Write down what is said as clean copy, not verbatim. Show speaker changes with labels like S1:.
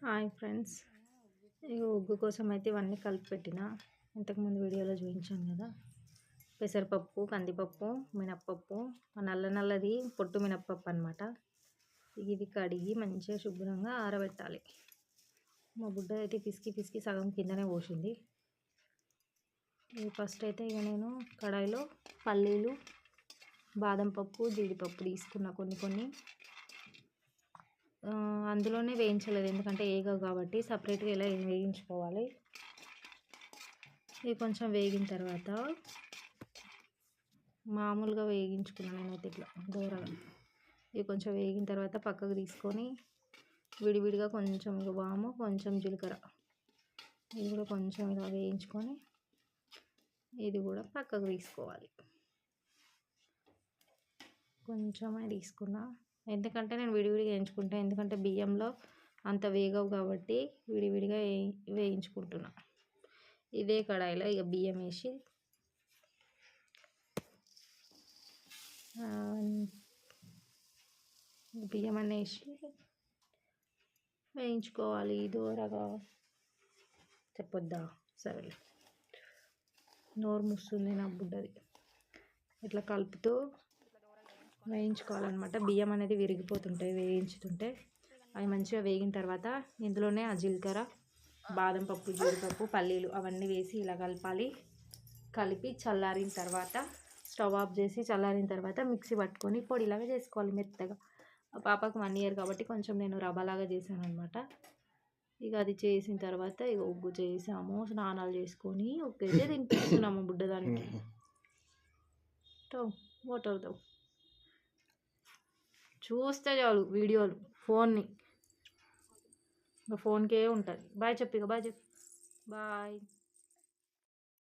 S1: Hi friends, ఈ ఉగ్గు కోసం అయితే ఇవన్నీ కలిపి పెట్టిన. ఇంతకుముందు వీడియోలో చూపించాను కదా. పెసరపప్పు, కందిపప్పు, మినప్పప్పు, నల్లది పొట్టు మినప్పప్పు అనమాట. ఇవి కడిగి మంచిగా శుభ్రంగా ఆరబెట్టాలి. మా బుడ్డ అయితే పిసికి సగం కిందనే పోసింది. ఫస్ట్ అయితే ఇక నేను కడాయిలో పల్లీలు, బాదం పప్పు, జీడిపప్పు తీసుకున్న కొన్ని అందులోనే వేయించలేదు, ఎందుకంటే ఏగవు కాబట్టి సపరేట్గా ఇలా వేయించుకోవాలి. ఇవి కొంచెం వేగిన తర్వాత మామూలుగా వేగించుకున్నాను నేనైతే ఇట్లా దూరగా. ఇవి కొంచెం వేగిన తర్వాత పక్కకు తీసుకొని విడివిడిగా కొంచెం వాము, కొంచెం జీలకర్ర, ఇది కూడా కొంచెం ఇలా వేయించుకొని ఇది కూడా పక్కకు తీసుకోవాలి. కొంచెమే తీసుకున్నా, ఎందుకంటే నేను విడివిడిగా వేయించుకుంటాను, ఎందుకంటే బియ్యంలో అంత వేగవు కాబట్టి విడివిడిగా వేయించుకుంటున్నా. ఇదే కడాయిలో ఇక బియ్యం వేసి బియ్యం అన్నీ వేసి వేయించుకోవాలి దూరగా. చెప్పొద్దా? సరే, నోరు మూస్తుంది నా బుడ్డది. ఇట్లా కలుపుతూ వేయించుకోవాలన్నమాట. బియ్యం అనేది విరిగిపోతుంటాయి వేయించుతుంటే. అవి మంచిగా వేగిన తర్వాత ఇందులోనే ఆ జీలకర్ర, బాదం పప్పు, జీడిపప్పు, పల్లీలు అవన్నీ వేసి ఇలా కలపాలి. కలిపి చల్లారిన తర్వాత స్టవ్ ఆఫ్ చేసి చల్లారిన తర్వాత మిక్సీ పట్టుకొని పొడిలాగా చేసుకోవాలి మెత్తగా. ఆ పాపకు 1 year కాబట్టి కొంచెం నేను రవ్వలాగా చేశాను అనమాట. ఇక అది చేసిన తర్వాత ఇక ఉగ్గు చేసాము, స్నానాలు చేసుకొని ఒక్కైతే తినిపిస్తున్నాము బుడ్డదానికి. వాటర్ చూస్తే చాలు వీడియోలు, ఫోన్కే ఉంటుంది. బాయ్ చెప్పి, బాయ్ చెప్పి, బాయ్.